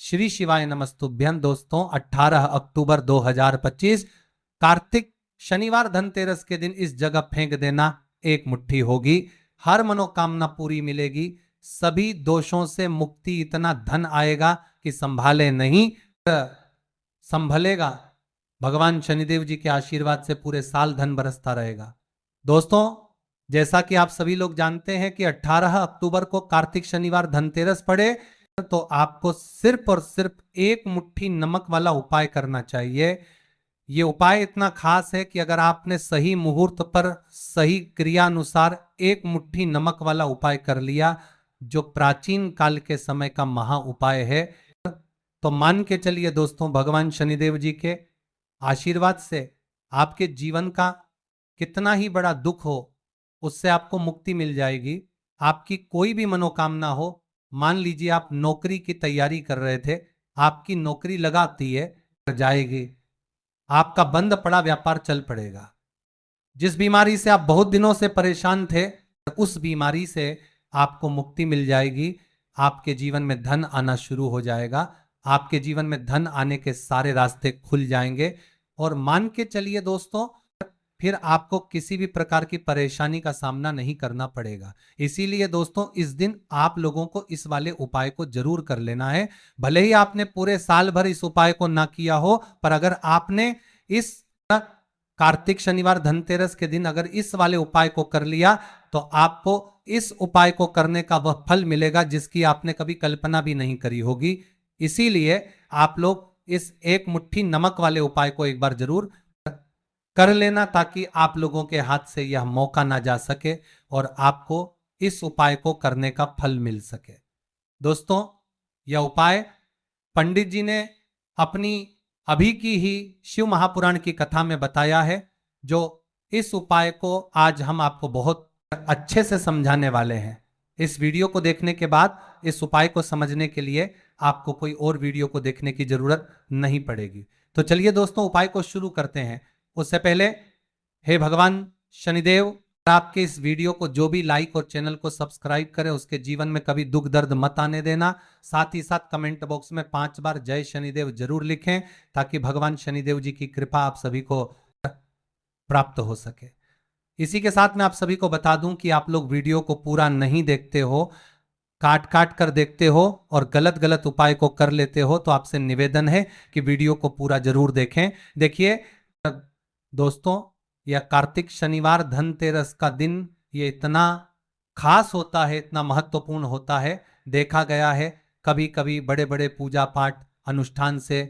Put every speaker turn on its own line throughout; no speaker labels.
श्री शिवाय नमस्तुभ्यं। दोस्तों 18 अक्टूबर 2025 कार्तिक शनिवार धनतेरस के दिन इस जगह फेंक देना, एक मुट्ठी होगी, हर मनोकामना पूरी मिलेगी, सभी दोषों से मुक्ति, इतना धन आएगा कि संभाले नहीं संभलेगा। भगवान शनिदेव जी के आशीर्वाद से पूरे साल धन बरसता रहेगा। दोस्तों जैसा कि आप सभी लोग जानते हैं कि 18 अक्टूबर को कार्तिक शनिवार धनतेरस पड़े, तो आपको सिर्फ और सिर्फ एक मुट्ठी नमक वाला उपाय करना चाहिए। ये उपाय इतना खास है कि अगर आपने सही मुहूर्त पर सही क्रिया अनुसार एक मुट्ठी नमक वाला उपाय कर लिया, जो प्राचीन काल के समय का महा उपाय है, तो मान के चलिए दोस्तों, भगवान शनिदेव जी के आशीर्वाद से आपके जीवन का कितना ही बड़ा दुख हो, उससे आपको मुक्ति मिल जाएगी। आपकी कोई भी मनोकामना हो, मान लीजिए आप नौकरी की तैयारी कर रहे थे, आपकी नौकरी लगाती है, जाएगी, आपका बंद पड़ा व्यापार चल पड़ेगा। जिस बीमारी से आप बहुत दिनों से परेशान थे, उस बीमारी से आपको मुक्ति मिल जाएगी। आपके जीवन में धन आना शुरू हो जाएगा, आपके जीवन में धन आने के सारे रास्ते खुल जाएंगे। और मान के चलिए दोस्तों, फिर आपको किसी भी प्रकार की परेशानी का सामना नहीं करना पड़ेगा। इसीलिए दोस्तों इस दिन आप लोगों को इस वाले उपाय को जरूर कर लेना है। भले ही आपने पूरे साल भर इस उपाय को ना किया हो, पर अगर आपने इस कार्तिक शनिवार धनतेरस के दिन अगर इस वाले उपाय को कर लिया, तो आपको इस उपाय को करने का वह फल मिलेगा जिसकी आपने कभी कल्पना भी नहीं करी होगी। इसीलिए आप लोग इस एक मुट्ठी नमक वाले उपाय को एक बार जरूर कर लेना, ताकि आप लोगों के हाथ से यह मौका ना जा सके और आपको इस उपाय को करने का फल मिल सके। दोस्तों यह उपाय पंडित जी ने अपनी अभी की ही शिव महापुराण की कथा में बताया है, जो इस उपाय को आज हम आपको बहुत अच्छे से समझाने वाले हैं। इस वीडियो को देखने के बाद इस उपाय को समझने के लिए आपको कोई और वीडियो को देखने की जरूरत नहीं पड़ेगी। तो चलिए दोस्तों उपाय को शुरू करते हैं। उससे पहले हे भगवान शनिदेव, आपके इस वीडियो को जो भी लाइक और चैनल को सब्सक्राइब करे, उसके जीवन में कभी दुख दर्द मत आने देना। साथ ही साथ कमेंट बॉक्स में 5 बार जय शनिदेव जरूर लिखें, ताकि भगवान शनिदेव जी की कृपा आप सभी को प्राप्त हो सके। इसी के साथ मैं आप सभी को बता दूं कि आप लोग वीडियो को पूरा नहीं देखते हो, काट काट कर देखते हो और गलत गलत उपाय को कर लेते हो, तो आपसे निवेदन है कि वीडियो को पूरा जरूर देखें। देखिए दोस्तों, यह कार्तिक शनिवार धनतेरस का दिन ये इतना खास होता है, इतना महत्वपूर्ण होता है। देखा गया है कभी कभी बड़े बड़े पूजा पाठ अनुष्ठान से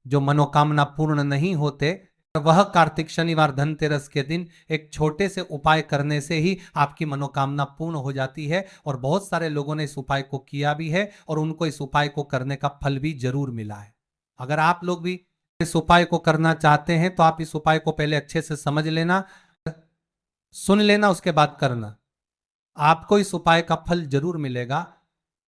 जो मनोकामना पूर्ण नहीं होते, वह कार्तिक शनिवार धनतेरस के दिन एक छोटे से उपाय करने से ही आपकी मनोकामना पूर्ण हो जाती है। और बहुत सारे लोगों ने इस उपाय को किया भी है और उनको इस उपाय को करने का फल भी जरूर मिला है। अगर आप लोग भी इस उपाय को करना चाहते हैं, तो आप इस उपाय को पहले अच्छे से समझ लेना, सुन लेना, उसके बाद करना। आपको इस उपाय का फल जरूर मिलेगा।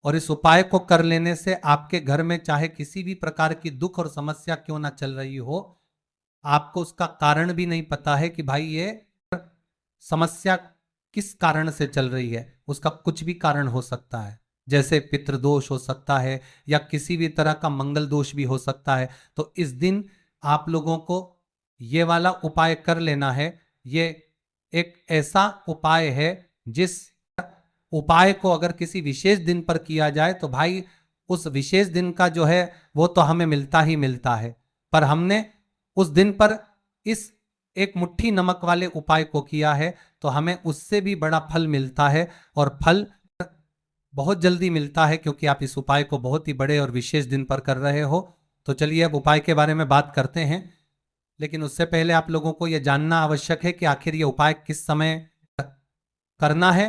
और इस उपाय को कर लेने से आपके घर में चाहे किसी भी प्रकार की दुख और समस्या क्यों ना चल रही हो, आपको उसका कारण भी नहीं पता है कि भाई ये समस्या किस कारण से चल रही है, उसका कुछ भी कारण हो सकता है। जैसे पितृदोष हो सकता है या किसी भी तरह का मंगल दोष भी हो सकता है। तो इस दिन आप लोगों को ये वाला उपाय कर लेना है। ये एक ऐसा उपाय है जिस उपाय को अगर किसी विशेष दिन पर किया जाए, तो भाई उस विशेष दिन का जो है वो तो हमें मिलता ही मिलता है, पर हमने उस दिन पर इस एक मुट्ठी नमक वाले उपाय को किया है, तो हमें उससे भी बड़ा फल मिलता है। और फल बहुत जल्दी मिलता है, क्योंकि आप इस उपाय को बहुत ही बड़े और विशेष दिन पर कर रहे हो। तो चलिए अब उपाय के बारे में बात करते हैं, लेकिन उससे पहले आप लोगों को यह जानना आवश्यक है कि आखिर ये उपाय किस समय करना है,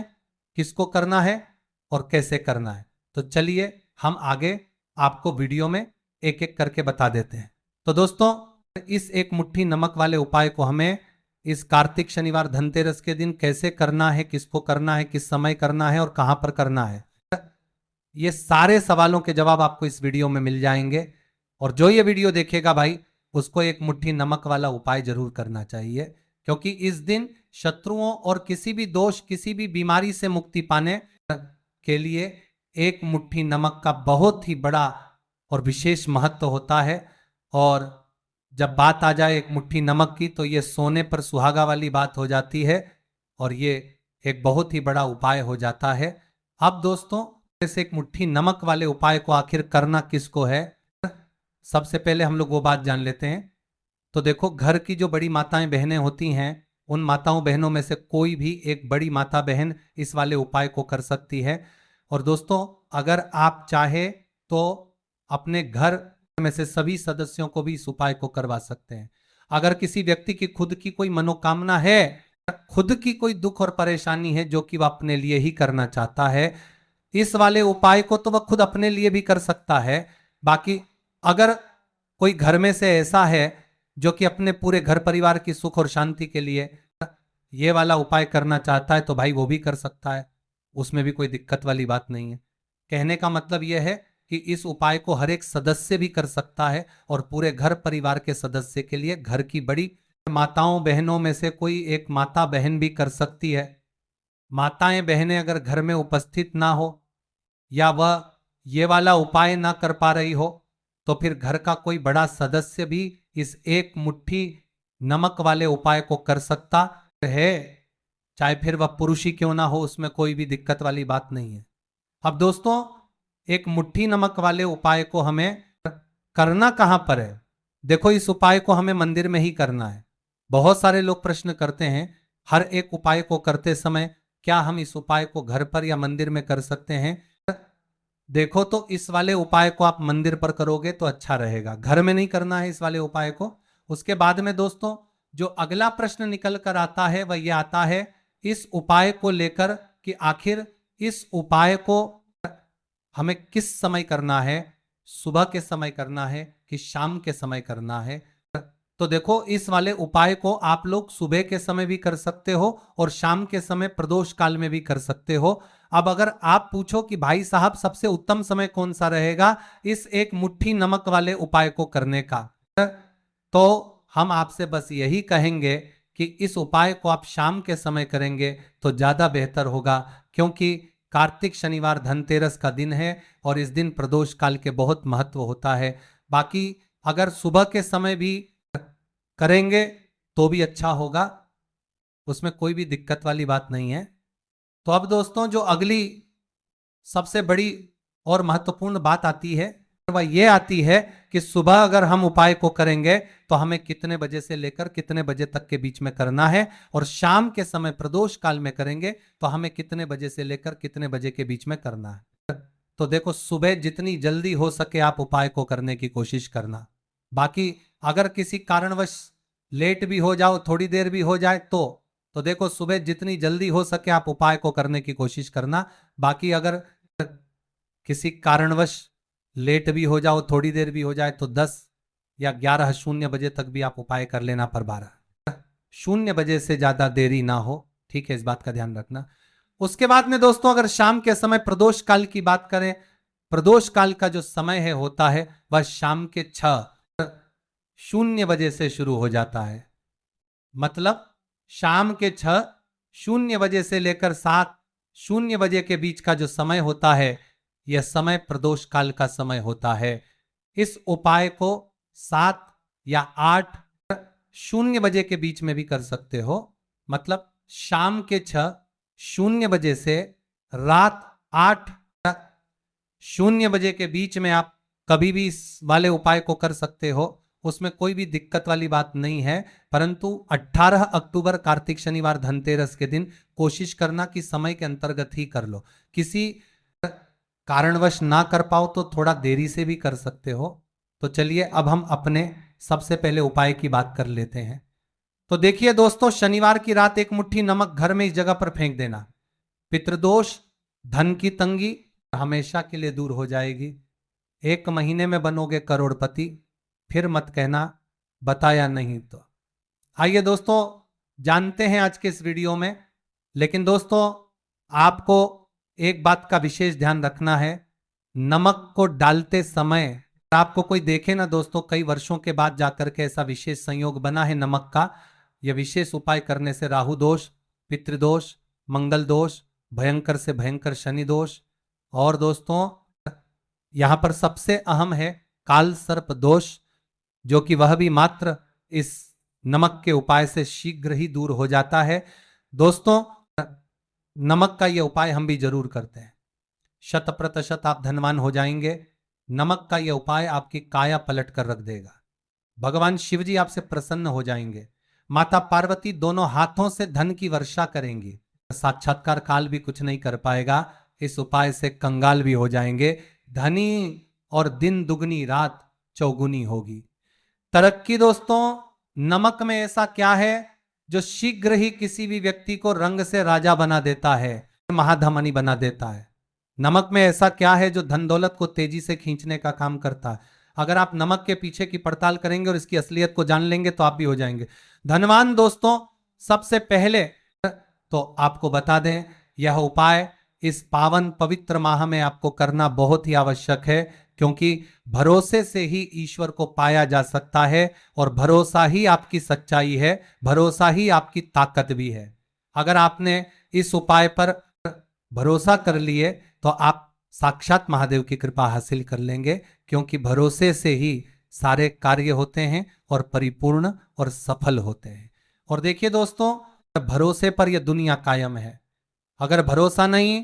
किसको करना है और कैसे करना है। तो चलिए हम आगे आपको वीडियो में एक एक करके बता देते हैं। तो दोस्तों इस एक मुट्ठी नमक वाले उपाय को हमें इस कार्तिक शनिवार धनतेरस के दिन कैसे करना है, किसको करना है, किस समय करना है और कहां पर करना है, ये सारे सवालों के जवाब आपको इस वीडियो में मिल जाएंगे। और जो ये वीडियो देखेगा भाई, उसको एक मुट्ठी नमक वाला उपाय जरूर करना चाहिए, क्योंकि इस दिन शत्रुओं और किसी भी दोष, किसी भी बीमारी से मुक्ति पाने के लिए एक मुट्ठी नमक का बहुत ही बड़ा और विशेष महत्व होता है। और जब बात आ जाए एक मुट्ठी नमक की तो ये सोने पर सुहागा वाली बात हो जाती है और ये एक बहुत ही बड़ा उपाय हो जाता है। अब दोस्तों जैसे एक मुट्ठी नमक वाले उपाय को आखिर करना किसको है, सबसे पहले हम लोग वो बात जान लेते हैं। तो देखो, घर की जो बड़ी माताएं बहनें होती हैं, उन माताओं बहनों में से कोई भी एक बड़ी माता बहन इस वाले उपाय को कर सकती है। और दोस्तों अगर आप चाहे तो अपने घर में से सभी सदस्यों को भी इस उपाय को करवा सकते हैं। अगर किसी व्यक्ति की खुद की कोई मनोकामना है, खुद की कोई दुख और परेशानी है जो कि वह अपने लिए ही करना चाहता है, इस वाले उपाय को तो वह खुद अपने लिए भी कर सकता है। बाकी अगर कोई घर में से ऐसा है जो कि अपने पूरे घर परिवार की सुख और शांति के लिए ये वाला उपाय करना चाहता है तो भाई वो भी कर सकता है, उसमें भी कोई दिक्कत वाली बात नहीं है। कहने का मतलब यह है कि इस उपाय को हर एक सदस्य भी कर सकता है और पूरे घर परिवार के सदस्य के लिए घर की बड़ी माताओं बहनों में से कोई एक माता बहन भी कर सकती है। माताएं बहनें अगर घर में उपस्थित ना हो या वह ये वाला उपाय ना कर पा रही हो तो फिर घर का कोई बड़ा सदस्य भी इस एक मुट्ठी नमक वाले उपाय को कर सकता है, चाहे फिर वह पुरुष ही क्यों ना हो, उसमें कोई भी दिक्कत वाली बात नहीं है। अब दोस्तों एक मुट्ठी नमक वाले उपाय को हमें करना कहां पर है? देखो, इस उपाय को हमें मंदिर में ही करना है। बहुत सारे लोग प्रश्न करते हैं हर एक उपाय को करते समय क्या हम इस उपाय को घर पर या मंदिर में कर सकते हैं? देखो, तो इस वाले उपाय को आप मंदिर पर करोगे तो अच्छा रहेगा, घर में नहीं करना है इस वाले उपाय को। उसके बाद में दोस्तों जो अगला प्रश्न निकल कर आता है वह यह आता है इस उपाय को लेकर कि आखिर इस उपाय को हमें किस समय करना है, सुबह के समय करना है कि शाम के समय करना है? तो देखो, इस वाले उपाय को आप लोग सुबह के समय भी कर सकते हो और शाम के समय प्रदोष काल में भी कर सकते हो। अब अगर आप पूछो कि भाई साहब सबसे उत्तम समय कौन सा रहेगा इस एक मुट्ठी नमक वाले उपाय को करने का, तो हम आपसे बस यही कहेंगे कि इस उपाय को आप शाम के समय करेंगे तो ज्यादा बेहतर होगा, क्योंकि कार्तिक शनिवार धनतेरस का दिन है और इस दिन प्रदोष काल के बहुत महत्व होता है। बाकी अगर सुबह के समय भी करेंगे तो भी अच्छा होगा, उसमें कोई भी दिक्कत वाली बात नहीं है। तो अब दोस्तों जो अगली सबसे बड़ी और महत्वपूर्ण बात आती है वह यह आती है कि सुबह अगर हम उपाय को करेंगे तो हमें कितने बजे से लेकर कितने बजे तक के बीच में करना है, और शाम के समय प्रदोष काल में करेंगे तो हमें कितने बजे से लेकर कितने बजे के बीच में करना है। तो देखो, सुबह जितनी जल्दी हो सके आप उपाय को करने की कोशिश करना। बाकी अगर किसी कारणवश लेट भी हो जाओ, थोड़ी देर भी हो जाए तो देखो सुबह जितनी जल्दी हो सके आप उपाय को करने की कोशिश करना। बाकी अगर किसी कारणवश लेट भी हो जाओ, थोड़ी देर भी हो जाए तो 10 या 11:00 बजे तक भी आप उपाय कर लेना, पर 12:00 बजे से ज्यादा देरी ना हो, ठीक है, इस बात का ध्यान रखना। उसके बाद में दोस्तों अगर शाम के समय प्रदोष काल की बात करें, प्रदोष काल का जो समय है होता है वह शाम के 6:00 बजे से शुरू हो जाता है। मतलब शाम के 6:00 बजे से लेकर 7:00 बजे के बीच का जो समय होता है यह समय प्रदोष काल का समय होता है। इस उपाय को 7 या 8:00 बजे के बीच में भी कर सकते हो। मतलब शाम के 6:00 बजे से रात 8:00 बजे के बीच में आप कभी भी इस वाले उपाय को कर सकते हो, उसमें कोई भी दिक्कत वाली बात नहीं है। परंतु 18 अक्टूबर कार्तिक शनिवार धनतेरस के दिन कोशिश करना कि समय के अंतर्गत ही कर लो। किसी कारणवश ना कर पाओ तो थोड़ा देरी से भी कर सकते हो। तो चलिए अब हम अपने सबसे पहले उपाय की बात कर लेते हैं। तो देखिए दोस्तों, शनिवार की रात एक मुट्ठी नमक घर में इस जगह पर फेंक देना। पितृदोष, धन की तंगी हमेशा के लिए दूर हो जाएगी। 1 महीने में बनोगे करोड़पति, फिर मत कहना बताया नहीं। तो आइए दोस्तों जानते हैं आज के इस वीडियो में। लेकिन दोस्तों आपको एक बात का विशेष ध्यान रखना है, नमक को डालते समय आपको कोई देखे ना दोस्तों, कई वर्षों के बाद जाकर के ऐसा विशेष संयोग बना है नमक का। यह विशेष उपाय करने से राहु दोष, पितृदोष, मंगल दोष, भयंकर से भयंकर शनि दोष और दोस्तों यहां पर सबसे अहम है काल सर्प दोष, जो कि वह भी मात्र इस नमक के उपाय से शीघ्र ही दूर हो जाता है। दोस्तों, नमक का यह उपाय हम भी जरूर करते हैं, 100% आप धनवान हो जाएंगे। नमक का यह उपाय आपकी काया पलट कर रख देगा। भगवान शिव जी आपसे प्रसन्न हो जाएंगे। माता पार्वती दोनों हाथों से धन की वर्षा करेंगी। साक्षात्कार काल भी कुछ नहीं कर पाएगा। इस उपाय से कंगाल भी हो जाएंगे। धनी और दिन दुगनी रात चौगुनी होगी। तरक्की दोस्तों, नमक में ऐसा क्या है जो शीघ्र ही किसी भी व्यक्ति को रंग से राजा बना देता है, महाधमनी बना देता है। नमक में ऐसा क्या है जो धन दौलत को तेजी से खींचने का काम करता है। अगर आप नमक के पीछे की पड़ताल करेंगे और इसकी असलियत को जान लेंगे तो आप भी हो जाएंगे धनवान। दोस्तों, सबसे पहले तो आपको बता दें, यह उपाय इस पावन पवित्र माह में आपको करना बहुत ही आवश्यक है, क्योंकि भरोसे से ही ईश्वर को पाया जा सकता है और भरोसा ही आपकी सच्चाई है, भरोसा ही आपकी ताकत भी है। अगर आपने इस उपाय पर भरोसा कर लिए तो आप साक्षात महादेव की कृपा हासिल कर लेंगे, क्योंकि भरोसे से ही सारे कार्य होते हैं और परिपूर्ण और सफल होते हैं। और देखिए दोस्तों, भरोसे पर यह दुनिया कायम है। अगर भरोसा नहीं,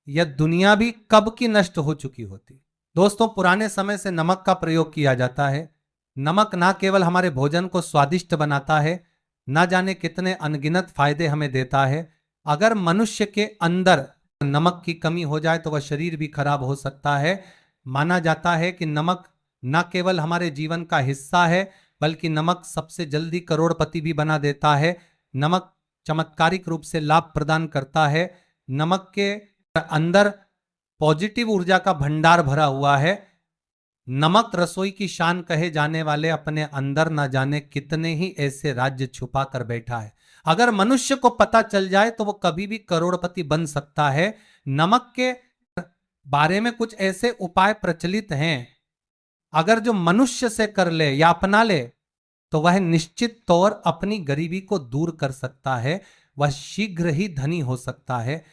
यह दुनिया भी कब की नष्ट हो चुकी होती। दोस्तों, पुराने समय से नमक का प्रयोग किया जाता है। नमक ना केवल हमारे भोजन को स्वादिष्ट बनाता है, ना जाने कितने अनगिनत फायदे हमें देता है। अगर मनुष्य के अंदर नमक की कमी हो जाए तो वह शरीर भी खराब हो सकता है। माना जाता है कि नमक न केवल हमारे जीवन का हिस्सा है, बल्कि नमक सबसे जल्दी करोड़पति भी बना देता है। नमक चमत्कारिक रूप से लाभ प्रदान करता है। नमक के अंदर पॉजिटिव ऊर्जा का भंडार भरा हुआ है। नमक रसोई की शान कहे जाने वाले अपने अंदर न जाने कितने ही ऐसे राज्य छुपा कर बैठा है। अगर मनुष्य को पता चल जाए तो वो कभी भी करोड़पति बन सकता है। नमक के बारे में कुछ ऐसे उपाय प्रचलित हैं, अगर जो मनुष्य से कर ले या अपना ले तो वह निश्चित तौर अपनी गरीबी को दूर कर सकता है, वह शीघ्र ही धनी हो सकता है।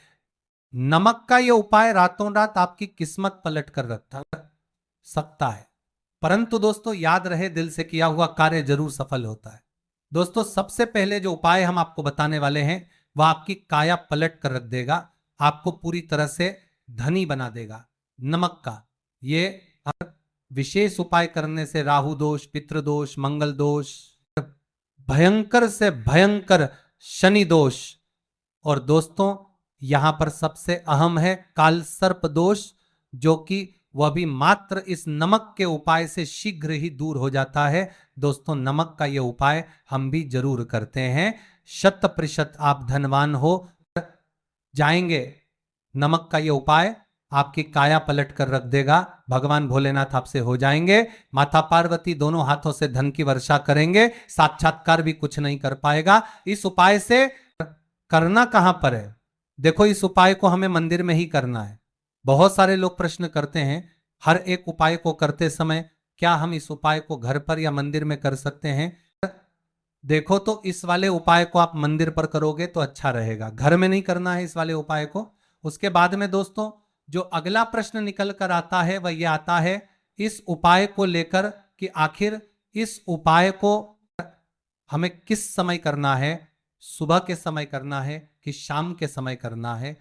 नमक का यह उपाय रातों रात आपकी किस्मत पलट कर रख सकता है, परंतु दोस्तों याद रहे, दिल से किया हुआ कार्य जरूर सफल होता है। दोस्तों, सबसे पहले जो उपाय हम आपको बताने वाले हैं वह आपकी काया पलट कर रख देगा, आपको पूरी तरह से धनी बना देगा। नमक का ये विशेष उपाय करने से राहु दोष, पितृ दोष, मंगल दोष, भयंकर से भयंकर शनि दोष, और दोस्तों यहां पर सबसे अहम है काल सर्प दोष, जो कि वह भी मात्र इस नमक के उपाय से शीघ्र ही दूर हो जाता है। दोस्तों, नमक का यह उपाय हम भी जरूर करते हैं। 100% आप धनवान हो जाएंगे। नमक का यह उपाय आपकी काया पलट कर रख देगा। भगवान भोलेनाथ आपसे हो जाएंगे। माता पार्वती दोनों हाथों से धन की वर्षा करेंगे। साक्षात्कार भी कुछ नहीं कर पाएगा। इस उपाय से करना कहां पर है? देखो, इस उपाय को हमें मंदिर में ही करना है। बहुत सारे लोग प्रश्न करते हैं, हर एक उपाय को करते समय क्या हम इस उपाय को घर पर या मंदिर में कर सकते हैं? देखो, तो इस वाले उपाय को आप मंदिर पर करोगे तो अच्छा रहेगा, घर में नहीं करना है इस वाले उपाय को। उसके बाद में दोस्तों जो अगला प्रश्न निकल कर आता है वह यह आता है इस उपाय को लेकर कि आखिर इस उपाय को हमें किस समय करना है, सुबह के समय करना है कि शाम के समय करना है?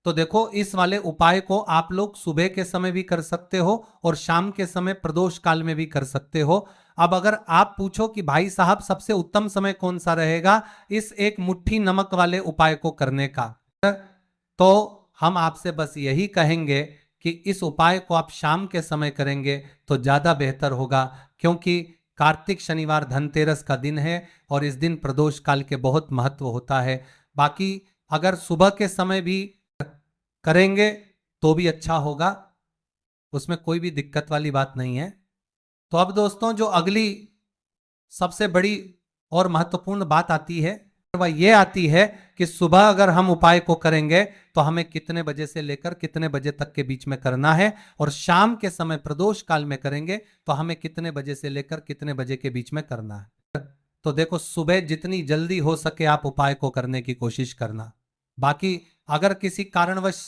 तो देखो, इस वाले उपाय को आप लोग सुबह के समय भी कर सकते हो और शाम के समय प्रदोष काल में भी कर सकते हो। अब अगर आप पूछो कि भाई साहब सबसे उत्तम समय कौन सा रहेगा इस एक मुट्ठी नमक वाले उपाय को करने का, तो हम आपसे बस यही कहेंगे कि इस उपाय को आप शाम के समय करेंगे तो ज्यादा बेहतर होगा, क्योंकि कार्तिक शनिवार धनतेरस का दिन है और इस दिन प्रदोष काल के बहुत महत्व होता है। बाकी अगर सुबह के समय भी करेंगे तो भी अच्छा होगा, उसमें कोई भी दिक्कत वाली बात नहीं है। तो अब दोस्तों जो अगली सबसे बड़ी और महत्वपूर्ण बात आती है वह यह आती है कि सुबह अगर हम उपाय को करेंगे तो हमें कितने बजे से लेकर कितने बजे तक के बीच में करना है, और शाम के समय प्रदोष काल में करेंगे तो हमें कितने बजे से लेकर कितने बजे के बीच में करना है। तो देखो, सुबह जितनी जल्दी हो सके आप उपाय को करने की कोशिश करना। बाकी अगर किसी कारणवश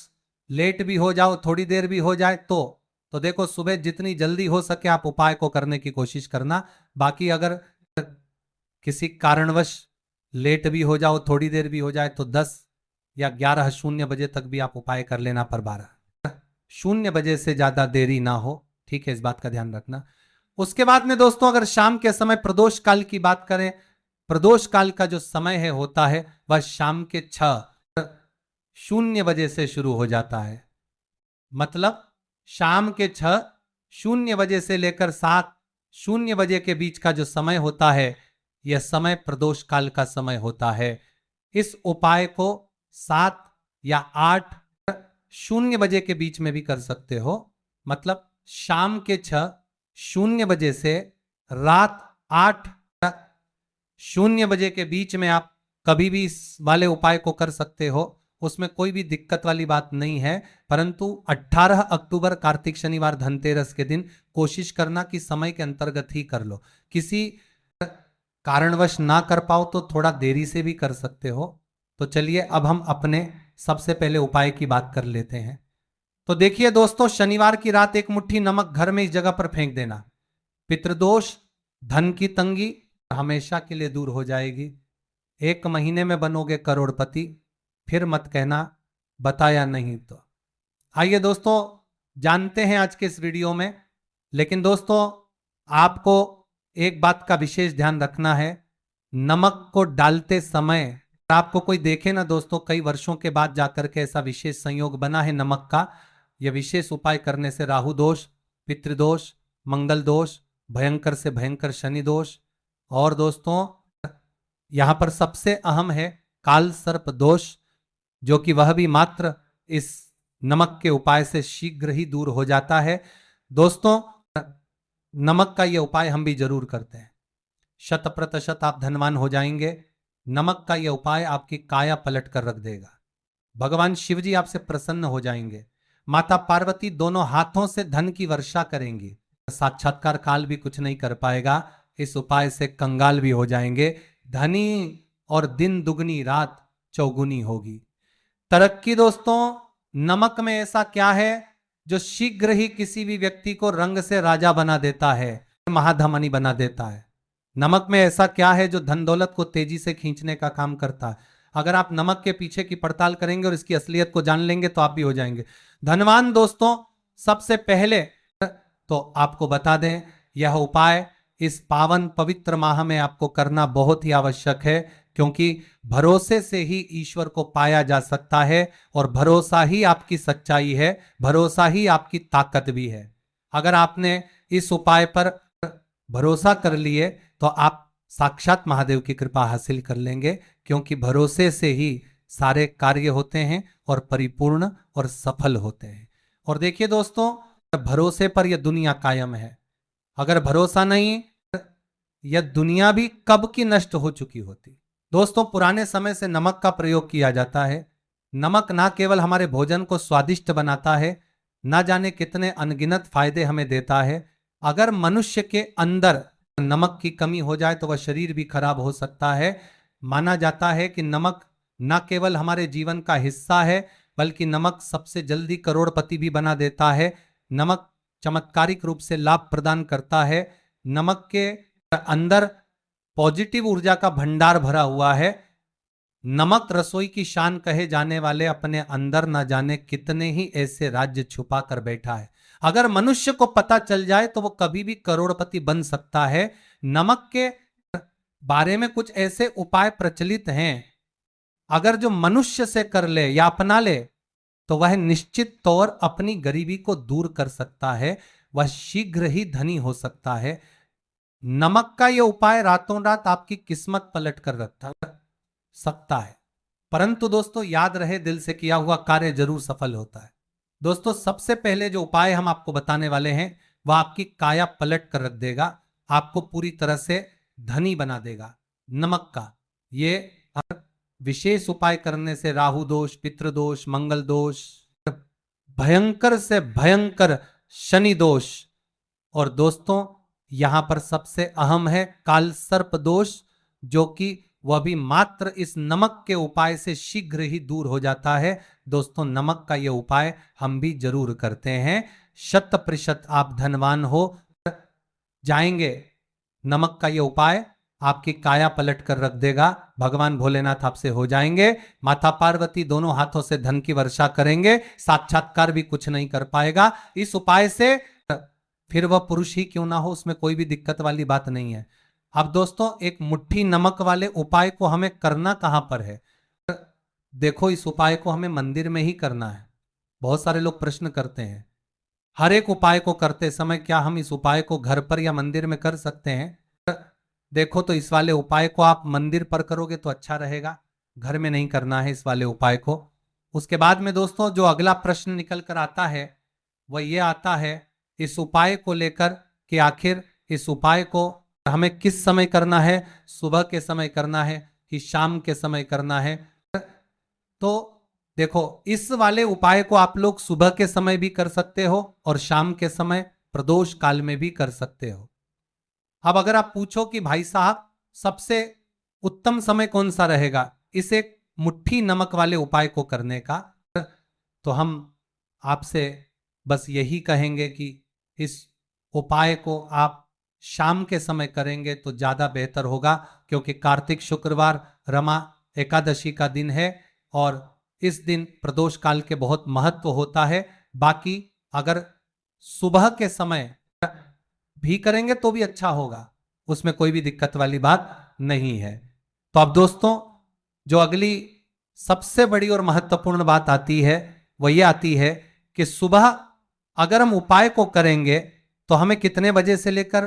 लेट भी हो जाओ, थोड़ी देर भी हो जाए, तो तो देखो सुबह जितनी जल्दी हो सके आप उपाय को करने की कोशिश करना। बाकी अगर किसी कारणवश लेट भी हो जाओ, थोड़ी देर भी हो जाए, तो 10 या 11:00 तक भी आप उपाय कर लेना, पर 12:00 से ज्यादा देरी ना हो। ठीक है, इस बात का ध्यान रखना। उसके बाद में दोस्तों अगर शाम के समय प्रदोष काल की बात करें, प्रदोष काल का जो समय है होता है वह शाम के 6:00 से शुरू हो जाता है। मतलब शाम के 6:00 से लेकर 7:00 के बीच का जो समय होता है यह समय प्रदोष काल का समय होता है। इस उपाय को 7 या 8:00 के बीच में भी कर सकते हो। मतलब शाम के 6:00 से रात 8:00 के बीच में आप कभी भी इस वाले उपाय को कर सकते हो, उसमें कोई भी दिक्कत वाली बात नहीं है। परंतु 18 अक्टूबर कार्तिक शनिवार धनतेरस के दिन कोशिश करना कि समय के अंतर्गत ही कर लो। किसी कारणवश ना कर पाओ तो थोड़ा देरी से भी कर सकते हो। तो चलिए अब हम अपने सबसे पहले उपाय की बात कर लेते हैं। तो देखिए दोस्तों, शनिवार की रात एक मुट्ठी नमक घर में इस जगह पर फेंक देना। पितृदोष, धन की तंगी हमेशा के लिए दूर हो जाएगी। 1 महीने में बनोगे करोड़पति, फिर मत कहना बताया नहीं। तो आइए दोस्तों जानते हैं आज के इस वीडियो में। लेकिन दोस्तों आपको एक बात का विशेष ध्यान रखना है, नमक को डालते समय आपको कोई देखे ना दोस्तों, कई वर्षों के बाद जाकर के ऐसा विशेष संयोग बना है नमक का। यह विशेष उपाय करने से राहु दोष, पितृदोष, मंगल दोष, भयंकर से भयंकर शनि दोष, और दोस्तों यहां पर सबसे अहम है काल सर्प दोष, जो कि वह भी मात्र इस नमक के उपाय से शीघ्र ही दूर हो जाता है। दोस्तों नमक का यह उपाय हम भी जरूर करते हैं, 100% आप धनवान हो जाएंगे। नमक का यह उपाय आपकी काया पलट कर रख देगा। भगवान शिव जी आपसे प्रसन्न हो जाएंगे। माता पार्वती दोनों हाथों से धन की वर्षा करेंगी। साक्षात्कार काल भी कुछ नहीं कर पाएगा, इस उपाय से कंगाल भी हो जाएंगे। धनी और दिन दुगनी रात चौगुनी होगी। तरक्की दोस्तों, नमक में ऐसा क्या है जो शीघ्र ही किसी भी व्यक्ति को रंग से राजा बना देता है, महाधमनी बना देता है। नमक में ऐसा क्या है जो धन दौलत को तेजी से खींचने का काम करता है। अगर आप नमक के पीछे की पड़ताल करेंगे और इसकी असलियत को जान लेंगे तो आप भी हो जाएंगे धनवान। दोस्तों सबसे पहले तो आपको बता दें, यह उपाय इस पावन पवित्र माह में आपको करना बहुत ही आवश्यक है, क्योंकि भरोसे से ही ईश्वर को पाया जा सकता है और भरोसा ही आपकी सच्चाई है, भरोसा ही आपकी ताकत भी है। अगर आपने इस उपाय पर भरोसा कर लिए तो आप साक्षात महादेव की कृपा हासिल कर लेंगे, क्योंकि भरोसे से ही सारे कार्य होते हैं और परिपूर्ण और सफल होते हैं। और देखिए दोस्तों, भरोसे पर यह दुनिया कायम है। अगर भरोसा नहीं, यह दुनिया भी कब की नष्ट हो चुकी होती। दोस्तों पुराने समय से नमक का प्रयोग किया जाता है। नमक ना केवल हमारे भोजन को स्वादिष्ट बनाता है, ना जाने कितने अनगिनत फायदे हमें देता है। अगर मनुष्य के अंदर नमक की कमी हो जाए तो वह शरीर भी खराब हो सकता है। माना जाता है कि नमक न केवल हमारे जीवन का हिस्सा है, बल्कि नमक सबसे जल्दी करोड़पति भी बना देता है। नमक चमत्कारिक रूप से लाभ प्रदान करता है। नमक के अंदर पॉजिटिव ऊर्जा का भंडार भरा हुआ है। नमक रसोई की शान कहे जाने वाले अपने अंदर न जाने कितने ही ऐसे राज्य छुपा कर बैठा है। अगर मनुष्य को पता चल जाए तो वो कभी भी करोड़पति बन सकता है। नमक के बारे में कुछ ऐसे उपाय प्रचलित हैं, अगर जो मनुष्य से कर ले या अपना ले तो वह निश्चित तौर अपनी गरीबी को दूर कर सकता है, वह शीघ्र ही धनी हो सकता है। नमक का यह उपाय रातों रात आपकी किस्मत पलट कर रख सकता है। परंतु दोस्तों याद रहे, दिल से किया हुआ कार्य जरूर सफल होता है। दोस्तों सबसे पहले जो उपाय हम आपको बताने वाले हैं वह आपकी काया पलट कर रख देगा, आपको पूरी तरह से धनी बना देगा। नमक का ये विशेष उपाय करने से राहु दोष, पितृदोष, मंगल दोष, भयंकर से भयंकर शनि दोष, और दोस्तों यहां पर सबसे अहम है काल सर्प दोष, जो कि वह भी मात्र इस नमक के उपाय से शीघ्र ही दूर हो जाता है। दोस्तों नमक का यह उपाय हम भी जरूर करते हैं। 100% आप धनवान हो जाएंगे। नमक का ये उपाय आपकी काया पलट कर रख देगा। भगवान भोलेनाथ आपसे हो जाएंगे। माता पार्वती दोनों हाथों से धन की वर्षा करेंगे, साक्षात्कार भी कुछ नहीं कर पाएगा इस उपाय से। फिर वह पुरुष ही क्यों ना हो, उसमें कोई भी दिक्कत वाली बात नहीं है। अब दोस्तों, एक मुट्ठी नमक वाले उपाय को हमें करना कहां पर है? देखो, इस उपाय को हमें मंदिर में ही करना है। बहुत सारे लोग प्रश्न करते हैं, हर एक उपाय को करते समय क्या हम इस उपाय को घर पर या मंदिर में कर सकते हैं? देखो, तो इस वाले उपाय को आप मंदिर पर करोगे तो अच्छा रहेगा, घर में नहीं करना है इस वाले उपाय को। उसके बाद में दोस्तों, जो अगला प्रश्न निकल कर आता है वह ये आता है इस उपाय को लेकर कि आखिर इस उपाय को हमें किस समय करना है, सुबह के समय करना है कि शाम के समय करना है? तो देखो, इस वाले उपाय को आप लोग सुबह के समय भी कर सकते हो और शाम के समय प्रदोष काल में भी कर सकते हो। अब अगर आप पूछो कि भाई साहब सबसे उत्तम समय कौन सा रहेगा इस एक मुट्ठी नमक वाले उपाय को करने का, तो हम आपसे बस यही कहेंगे कि इस उपाय को आप शाम के समय करेंगे तो ज्यादा बेहतर होगा, क्योंकि कार्तिक शुक्रवार रमा एकादशी का दिन है और इस दिन प्रदोष काल के बहुत महत्व होता है। बाकी अगर सुबह के समय भी करेंगे तो भी अच्छा होगा, उसमें कोई भी दिक्कत वाली बात नहीं है। तो अब दोस्तों, जो अगली सबसे बड़ी और महत्वपूर्ण बात आती है वह यह आती है कि सुबह अगर हम उपाय को करेंगे तो हमें कितने बजे से लेकर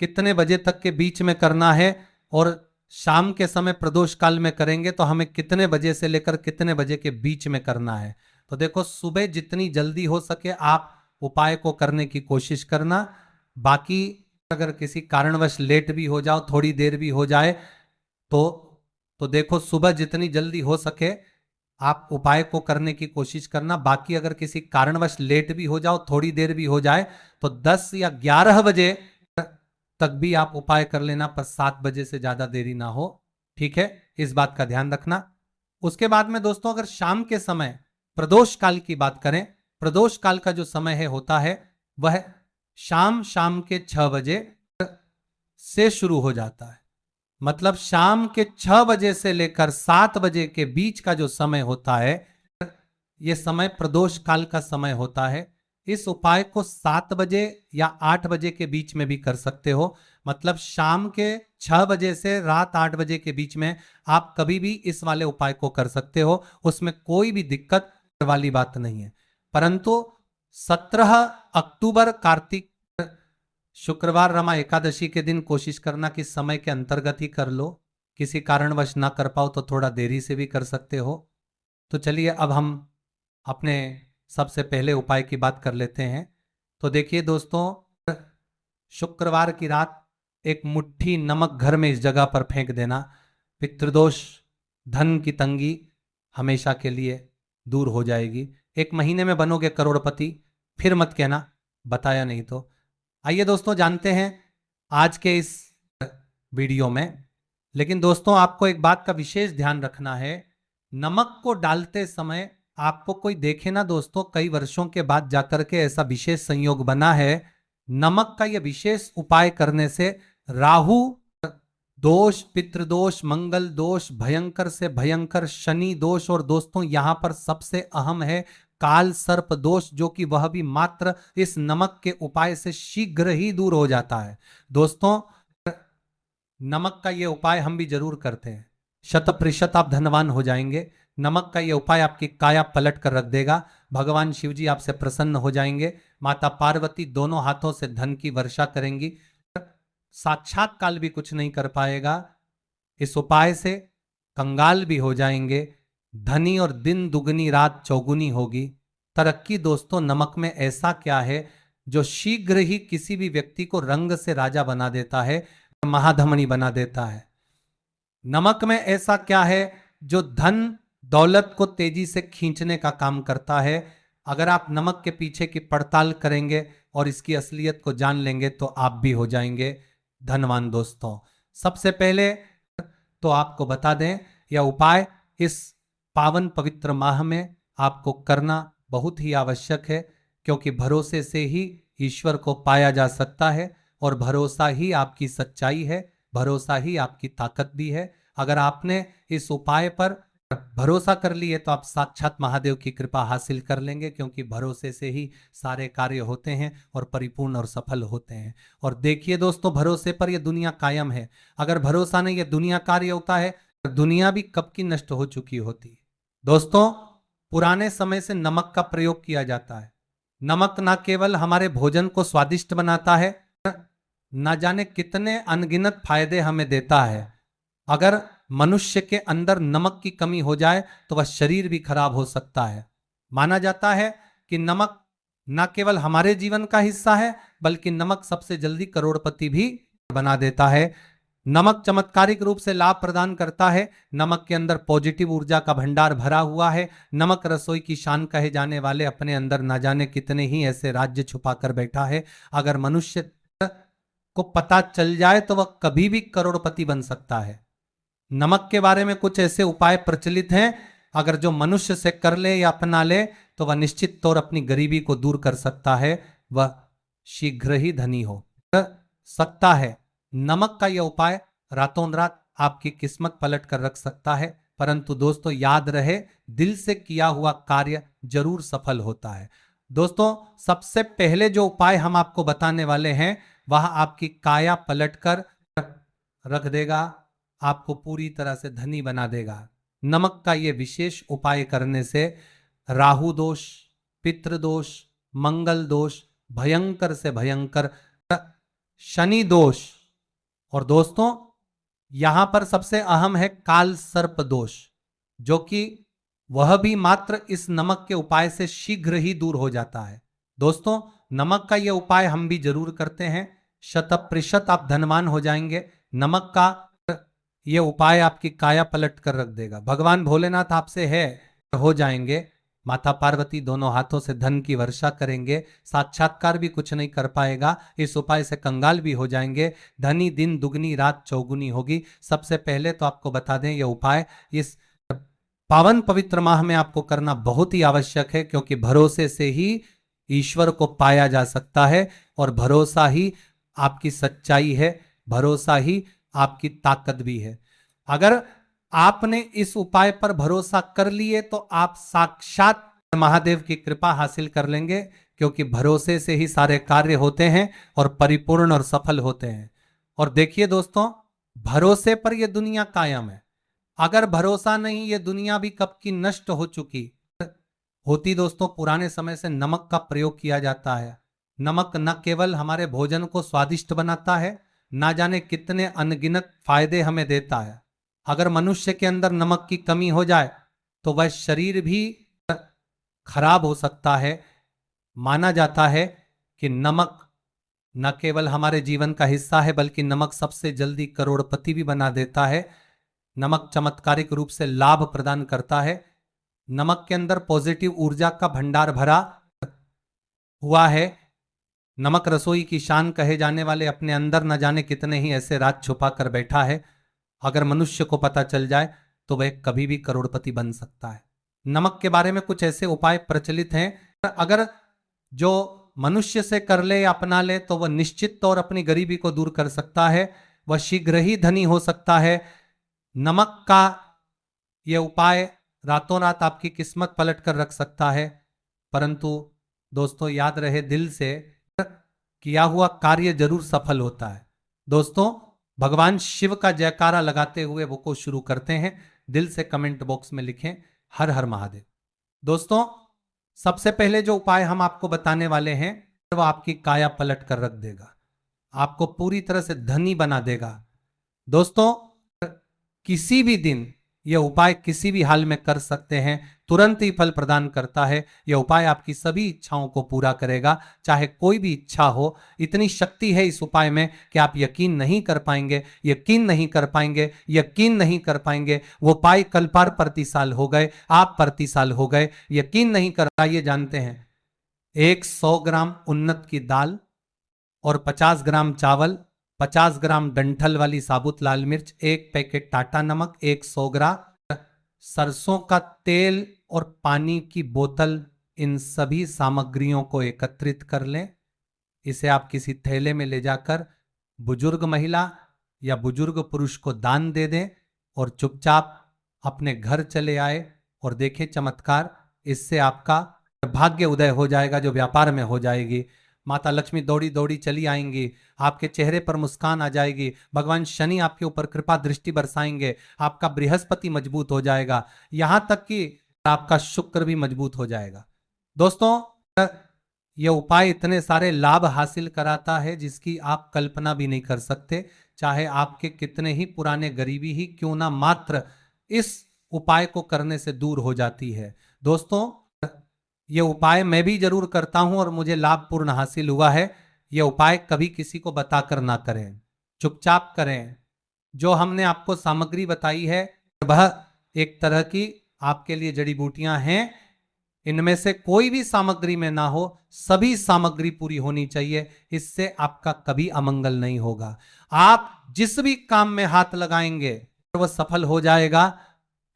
कितने बजे तक के बीच में करना है, और शाम के समय प्रदोष काल में करेंगे तो हमें कितने बजे से लेकर कितने बजे के बीच में करना है। तो देखो, सुबह जितनी जल्दी हो सके आप उपाय को करने की कोशिश करना। बाकी अगर किसी कारणवश लेट भी हो जाओ, थोड़ी देर भी हो जाए, तो देखो, सुबह जितनी जल्दी हो सके आप उपाय को करने की कोशिश करना। बाकी अगर किसी कारणवश लेट भी हो जाओ, थोड़ी देर भी हो जाए, तो 10 या 11 बजे तक भी आप उपाय कर लेना, पर 7 बजे से ज्यादा देरी ना हो। ठीक है, इस बात का ध्यान रखना। उसके बाद में दोस्तों, अगर शाम के समय प्रदोष काल की बात करें, प्रदोष काल का जो समय है होता है वह शाम के 6 बजे से शुरू हो जाता है। मतलब शाम के 6 बजे से लेकर 7 बजे के बीच का जो समय होता है, यह समय प्रदोष काल का समय होता है। इस उपाय को 7 बजे या 8 बजे के बीच में भी कर सकते हो। मतलब शाम के 6 बजे से रात 8 बजे के बीच में आप कभी भी इस वाले उपाय को कर सकते हो, उसमें कोई भी दिक्कत वाली बात नहीं है। परंतु 17 अक्टूबर कार्तिक शुक्रवार रमा एकादशी के दिन कोशिश करना कि समय के अंतर्गत ही कर लो। किसी कारणवश ना कर पाओ तो थोड़ा देरी से भी कर सकते हो। तो चलिए, अब हम अपने सबसे पहले उपाय की बात कर लेते हैं। तो देखिए दोस्तों, शुक्रवार की रात एक मुट्ठी नमक घर में इस जगह पर फेंक देना। पितृदोष, धन की तंगी हमेशा के लिए दूर हो जाएगी। 1 महीने में बनोगे करोड़पति, फिर मत कहना बताया नहीं तो। आइए दोस्तों, जानते हैं आज के इस वीडियो में। लेकिन दोस्तों, आपको एक बात का विशेष ध्यान रखना है, नमक को डालते समय आपको कोई देखे ना दोस्तों, कई वर्षों के बाद जाकर के ऐसा विशेष संयोग बना है, नमक का यह विशेष उपाय करने से राहु दोष, पितृदोष, मंगल दोष, भयंकर से भयंकर शनि दोष, और दोस्तों यहां पर सबसे अहम है काल सर्प दोष, जो कि वह भी मात्र इस नमक के उपाय से शीघ्र ही दूर हो जाता है। दोस्तों, नमक का यह उपाय हम भी जरूर करते हैं, 100% आप धनवान हो जाएंगे। नमक का यह उपाय आपकी काया पलट कर रख देगा। भगवान शिव जी आपसे प्रसन्न हो जाएंगे। माता पार्वती दोनों हाथों से धन की वर्षा करेंगी। साक्षात काल भी कुछ नहीं कर पाएगा। इस उपाय से कंगाल भी हो जाएंगे, धनी और दिन दुगनी रात चौगुनी होगी। तरक्की दोस्तों, नमक में ऐसा क्या है जो शीघ्र ही किसी भी व्यक्ति को रंग से राजा बना देता है, महाधमनी बना देता है। नमक में ऐसा क्या है जो धन दौलत को तेजी से खींचने का काम करता है। अगर आप नमक के पीछे की पड़ताल करेंगे और इसकी असलियत को जान लेंगे तो आप भी हो जाएंगे धनवान। दोस्तों, सबसे पहले तो आपको बता दें, यह उपाय इस पावन पवित्र माह में आपको करना बहुत ही आवश्यक है। क्योंकि भरोसे से ही ईश्वर को पाया जा सकता है और भरोसा ही आपकी सच्चाई है, भरोसा ही आपकी ताकत भी है। अगर आपने इस उपाय पर भरोसा कर लिए तो आप साक्षात महादेव की कृपा हासिल कर लेंगे, क्योंकि भरोसे से ही सारे कार्य होते हैं और परिपूर्ण और सफल होते हैं। और देखिए दोस्तों, भरोसे पर यह दुनिया कायम है। अगर भरोसा नहीं, यह दुनिया कार्य होता है, दुनिया भी कब की नष्ट हो चुकी होती। दोस्तों, पुराने समय से नमक का प्रयोग किया जाता है। नमक न केवल हमारे भोजन को स्वादिष्ट बनाता है, न जाने कितने अनगिनत फायदे हमें देता है। अगर मनुष्य के अंदर नमक की कमी हो जाए तो वह शरीर भी खराब हो सकता है। माना जाता है कि नमक न केवल हमारे जीवन का हिस्सा है, बल्कि नमक सबसे जल्दी करोड़पति भी बना देता है। नमक चमत्कारिक रूप से लाभ प्रदान करता है। नमक के अंदर पॉजिटिव ऊर्जा का भंडार भरा हुआ है। नमक रसोई की शान कहे जाने वाले अपने अंदर न जाने कितने ही ऐसे राज्य छुपा कर बैठा है। अगर मनुष्य को पता चल जाए तो वह कभी भी करोड़पति बन सकता है। नमक के बारे में कुछ ऐसे उपाय प्रचलित हैं, अगर जो मनुष्य से कर ले या अपना ले तो वह निश्चित तौर अपनी गरीबी को दूर कर सकता है, वह शीघ्र ही धनी हो सकता है। नमक का यह उपाय रातों रात आपकी किस्मत पलट कर रख सकता है, परंतु दोस्तों याद रहे, दिल से किया हुआ कार्य जरूर सफल होता है। दोस्तों, सबसे पहले जो उपाय हम आपको बताने वाले हैं वह आपकी काया पलट कर रख देगा, आपको पूरी तरह से धनी बना देगा। नमक का यह विशेष उपाय करने से राहु दोष, पितृदोष, मंगल दोष, भयंकर से भयंकर शनि दोष, और दोस्तों यहां पर सबसे अहम है काल सर्प दोष, जो कि वह भी मात्र इस नमक के उपाय से शीघ्र ही दूर हो जाता है। दोस्तों, नमक का यह उपाय हम भी जरूर करते हैं, 100% आप धनवान हो जाएंगे। नमक का यह उपाय आपकी काया पलट कर रख देगा। भगवान भोलेनाथ आपसे है हो जाएंगे, माता पार्वती दोनों हाथों से धन की वर्षा करेंगे, साक्षात्कार भी कुछ नहीं कर पाएगा, इस उपाय से कंगाल भी हो जाएंगे, धनी दिन दुगनी रात चौगुनी होगी। सबसे पहले तो आपको बता दें, यह उपाय इस पावन पवित्र माह में आपको करना बहुत ही आवश्यक है, क्योंकि भरोसे से ही ईश्वर को पाया जा सकता है और भरोसा ही आपकी सच्चाई है, भरोसा ही आपकी ताकत भी है। अगर आपने इस उपाय पर भरोसा कर लिए तो आप साक्षात महादेव की कृपा हासिल कर लेंगे, क्योंकि भरोसे से ही सारे कार्य होते हैं और परिपूर्ण और सफल होते हैं। और देखिए दोस्तों, भरोसे पर यह दुनिया कायम है। अगर भरोसा नहीं, यह दुनिया भी कब की नष्ट हो चुकी होती। दोस्तों, पुराने समय से नमक का प्रयोग किया जाता है। नमक न केवल हमारे भोजन को स्वादिष्ट बनाता है, ना जाने कितने अनगिनत फायदे हमें देता है। अगर मनुष्य के अंदर नमक की कमी हो जाए तो वह शरीर भी खराब हो सकता है। माना जाता है कि नमक न केवल हमारे जीवन का हिस्सा है, बल्कि नमक सबसे जल्दी करोड़पति भी बना देता है। नमक चमत्कारिक रूप से लाभ प्रदान करता है। नमक के अंदर पॉजिटिव ऊर्जा का भंडार भरा हुआ है। नमक रसोई की शान कहे जाने वाले अपने अंदर न जाने कितने ही ऐसे राज छुपा कर बैठा है। अगर मनुष्य को पता चल जाए तो वह कभी भी करोड़पति बन सकता है। नमक के बारे में कुछ ऐसे उपाय प्रचलित हैं, अगर जो मनुष्य से कर ले या अपना ले तो वह निश्चित तौर अपनी गरीबी को दूर कर सकता है, वह शीघ्र ही धनी हो सकता है। नमक का यह उपाय रातों रात आपकी किस्मत पलट कर रख सकता है, परंतु दोस्तों याद रहे, दिल से किया हुआ कार्य जरूर सफल होता है। दोस्तों, भगवान शिव का जयकारा लगाते हुए वो को शुरू करते हैं। दिल से कमेंट बॉक्स में लिखें हर हर महादेव। दोस्तों, सबसे पहले जो उपाय हम आपको बताने वाले हैं वो आपकी काया पलट कर रख देगा, आपको पूरी तरह से धनी बना देगा। दोस्तों, किसी भी दिन यह उपाय किसी भी हाल में कर सकते हैं, तुरंत ही फल प्रदान करता है। यह उपाय आपकी सभी इच्छाओं को पूरा करेगा, चाहे कोई भी इच्छा हो। इतनी शक्ति है इस उपाय में कि आप यकीन नहीं कर पाएंगे, यकीन नहीं कर पाएंगे, यकीन नहीं कर पाएंगे। वो उपाय कल्पार प्रति साल हो गए, आप प्रति साल हो गए, यकीन नहीं कर पाइए। जानते हैं, 100 ग्राम उन्नत की दाल और 50 ग्राम चावल, 50 ग्राम डंठल वाली साबुत लाल मिर्च, 1 पैकेट टाटा नमक, 100 ग्राम सरसों का तेल और पानी की बोतल इन सभी सामग्रियों को एकत्रित कर लें। इसे आप किसी थैले में ले जाकर बुजुर्ग महिला या बुजुर्ग पुरुष को दान दे दें और चुपचाप अपने घर चले आए और देखें चमत्कार। इससे आपका भाग्य उदय हो जाएगा, जो व्यापार में हो जाएगी। माता लक्ष्मी दौड़ी दौड़ी चली आएंगी, आपके चेहरे पर मुस्कान आ जाएगी, भगवान शनि आपके ऊपर कृपा दृष्टि बरसाएंगे, आपका बृहस्पति मजबूत हो जाएगा, यहां तक कि आपका शुक्र भी मजबूत हो जाएगा। दोस्तों, यह उपाय इतने सारे लाभ हासिल कराता है जिसकी आप कल्पना भी नहीं कर सकते। चाहे आपके कितने ही पुराने गरीबी ही क्यों ना, मात्र इस उपाय को करने से दूर हो जाती है। दोस्तों, यह उपाय मैं भी जरूर करता हूं और मुझे लाभपूर्ण हासिल हुआ है। यह उपाय कभी किसी को बताकर ना करें, चुपचाप करें। जो हमने आपको सामग्री बताई है वह एक तरह की आपके लिए जड़ी बूटियां हैं। इनमें से कोई भी सामग्री में ना हो, सभी सामग्री पूरी होनी चाहिए। इससे आपका कभी अमंगल नहीं होगा। आप जिस भी काम में हाथ लगाएंगे वह सफल हो जाएगा,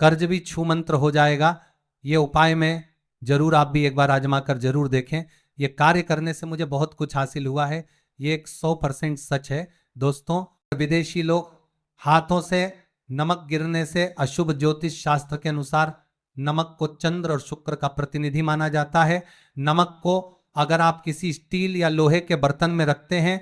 कर्ज भी छू मंत्र हो जाएगा। ये उपाय में जरूर आप भी एक बार आजमा कर जरूर देखें। ये कार्य करने से मुझे बहुत कुछ हासिल हुआ है, ये एक 100% सच है। दोस्तों, विदेशी लोग हाथों से नमक गिरने से अशुभ ज्योतिष शास्त्र के अनुसार नमक को चंद्र और शुक्र का प्रतिनिधि माना जाता है। नमक को अगर आप किसी स्टील या लोहे के बर्तन में रखते हैं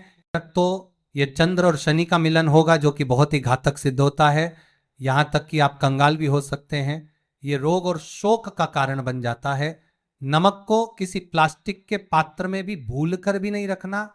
तो ये चंद्र और शनि का मिलन होगा, जो कि बहुत ही घातक सिद्ध होता है। यहां तक कि आप कंगाल भी हो सकते हैं। ये रोग और शोक का कारण बन जाता है। नमक को किसी प्लास्टिक के पात्र में भी भूलकर भी नहीं रखना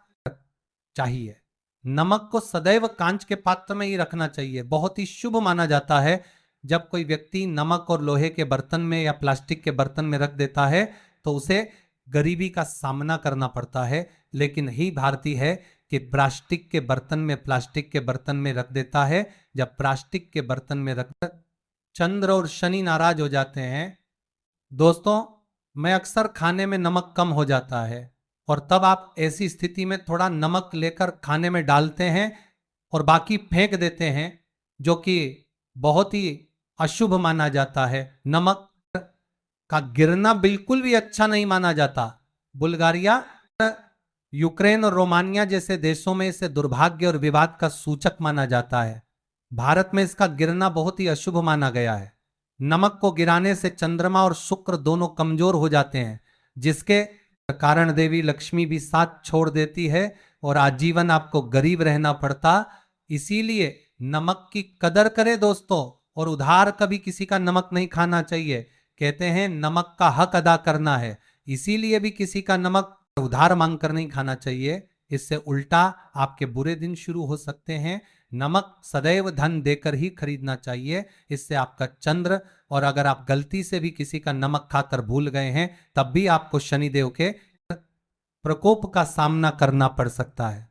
चाहिए। नमक को सदैव कांच के पात्र में ही रखना चाहिए। बहुत ही शुभ माना जाता है। जब कोई व्यक्ति नमक और लोहे के बर्तन में या प्लास्टिक के बर्तन में रख देता है तो उसे गरीबी का सामना करना पड़ता है। लेकिन ही भारतीय है कि प्लास्टिक के बर्तन में रख देता है। जब प्लास्टिक के बर्तन में रख, चंद्र और शनि नाराज हो जाते हैं। दोस्तों, मैं अक्सर खाने में नमक कम हो जाता है और तब आप ऐसी स्थिति में थोड़ा नमक लेकर खाने में डालते हैं और बाकी फेंक देते हैं, जो कि बहुत ही अशुभ माना जाता है। नमक का गिरना बिल्कुल भी अच्छा नहीं माना जाता। बुल्गारिया, यूक्रेन और रोमानिया जैसे देशों में इसे दुर्भाग्य और विवाद का सूचक माना जाता है। भारत में इसका गिरना बहुत ही अशुभ माना गया है। नमक को गिराने से चंद्रमा और शुक्र दोनों कमजोर हो जाते हैं, जिसके कारण देवी लक्ष्मी भी साथ छोड़ देती है और आजीवन आपको गरीब रहना पड़ता। इसीलिए नमक की कदर करें दोस्तों, और उधार कभी किसी का नमक नहीं खाना चाहिए। कहते हैं नमक का हक अदा करना है, इसीलिए भी किसी का नमक उधार मांगकर नहीं खाना चाहिए। इससे उल्टा आपके बुरे दिन शुरू हो सकते हैं। नमक सदैव धन देकर ही खरीदना चाहिए, इससे आपका चंद्र, और अगर आप गलती से भी किसी का नमक खाकर भूल गए हैं तब भी आपको शनिदेव के प्रकोप का सामना करना पड़ सकता है।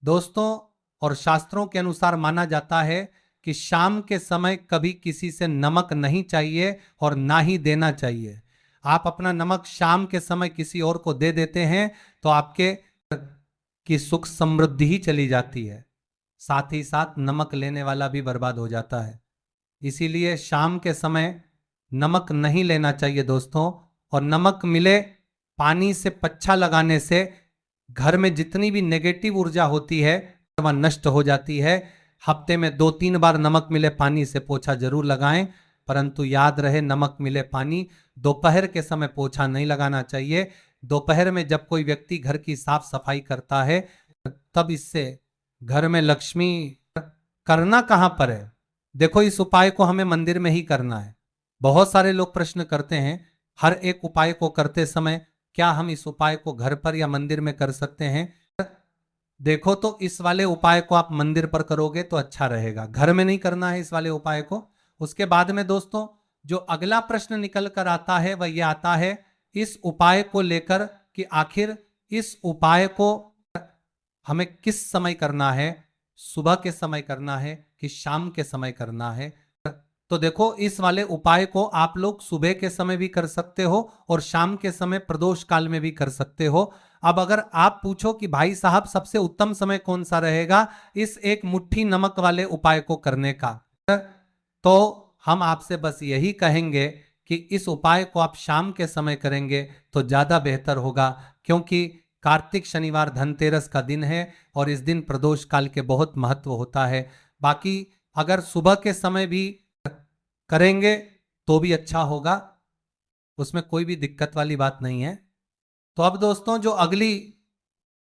दोस्तों, और शास्त्रों के अनुसार माना जाता है कि शाम के समय कभी किसी से नमक नहीं चाहिए और ना ही देना चाहिए। आप अपना नमक शाम के समय किसी और को दे देते हैं तो आपके की सुख समृद्धि ही चली जाती है, साथ ही साथ नमक लेने वाला भी बर्बाद हो जाता है। इसीलिए शाम के समय नमक नहीं लेना चाहिए दोस्तों। और नमक मिले पानी से पच्छा लगाने से घर में जितनी भी नेगेटिव ऊर्जा होती है वह नष्ट हो जाती है। हफ्ते में 2-3 बार नमक मिले पानी से पोछा जरूर लगाएं, परंतु याद रहे नमक मिले पानी दोपहर के समय पोछा नहीं लगाना चाहिए। दोपहर में जब कोई व्यक्ति घर की साफ सफाई करता है तब इससे घर में लक्ष्मी करना कहां पर है। देखो, इस उपाय को हमें मंदिर में ही करना है। बहुत सारे लोग प्रश्न करते हैं हर एक उपाय को करते समय क्या हम इस उपाय को घर पर या मंदिर में कर सकते हैं। देखो, तो इस वाले उपाय को आप मंदिर पर करोगे तो अच्छा रहेगा, घर में नहीं करना है इस वाले उपाय को। उसके बाद में दोस्तों जो अगला प्रश्न निकल कर आता है वह यह आता है इस उपाय को लेकर कि आखिर इस उपाय को हमें किस समय करना है, सुबह के समय करना है कि शाम के समय करना है। तो देखो, इस वाले उपाय को आप लोग सुबह के समय भी कर सकते हो और शाम के समय प्रदोष काल में भी कर सकते हो। अब अगर आप पूछो कि भाई साहब सबसे उत्तम समय कौन सा रहेगा इस एक मुट्ठी नमक वाले उपाय को करने का, तो हम आपसे बस यही कहेंगे कि इस उपाय को आप शाम के समय करेंगे तो ज्यादा बेहतर होगा, क्योंकि कार्तिक शनिवार धनतेरस का दिन है और इस दिन प्रदोष काल के बहुत महत्व होता है। बाकी अगर सुबह के समय भी करेंगे तो भी अच्छा होगा, उसमें कोई भी दिक्कत वाली बात नहीं है। तो अब दोस्तों जो अगली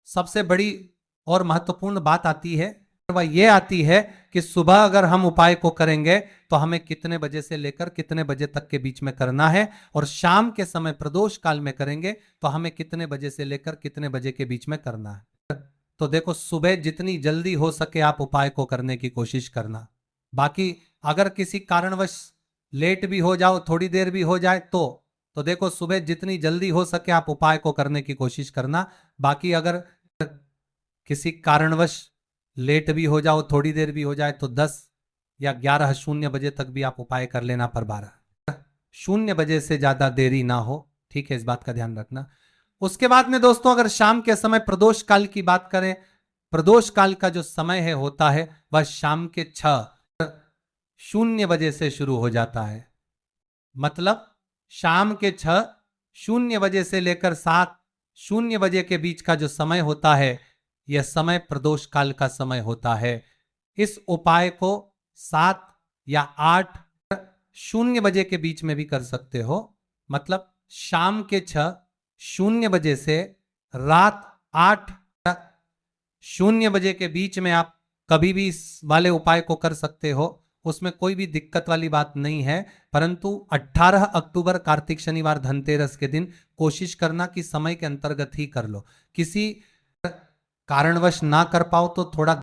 सबसे बड़ी और महत्वपूर्ण बात आती है वह यह आती है कि सुबह अगर हम उपाय को करेंगे तो हमें कितने बजे से लेकर कितने बजे तक के बीच में करना है, और शाम के समय प्रदोष काल में करेंगे तो हमें कितने बजे से लेकर कितने बजे के बीच में करना है। तो देखो, सुबह जितनी जल्दी हो सके आप उपाय को करने की कोशिश करना। बाकी अगर किसी कारणवश लेट भी हो जाओ, थोड़ी देर भी हो जाए तो देखो, सुबह जितनी जल्दी हो सके आप उपाय को करने की कोशिश करना। बाकी अगर किसी कारणवश लेट भी हो जाओ, थोड़ी देर भी हो जाए, तो 10 या 11:00 बजे तक भी आप उपाय कर लेना, पर 12:00 बजे से ज्यादा देरी ना हो। ठीक है, इस बात का ध्यान रखना। उसके बाद में दोस्तों अगर शाम के समय प्रदोष काल की बात करें, प्रदोष काल का जो समय है होता है वह शाम के 6:00 बजे से शुरू हो जाता है। मतलब शाम के 6:00 बजे से लेकर 7:00 बजे के बीच का जो समय होता है यह समय प्रदोष काल का समय होता है। इस उपाय को 7 या 8:00 बजे के बीच में भी कर सकते हो। मतलब शाम के 6:00 बजे से रात 8:00 बजे के बीच में आप कभी भी इस वाले उपाय को कर सकते हो, उसमें कोई भी दिक्कत वाली बात नहीं है। परंतु 18 अक्टूबर कार्तिक शनिवार धनतेरस के दिन कोशिश करना कि समय के अंतर्गत ही कर लो। किसी कारणवश ना कर पाओ तो थोड़ा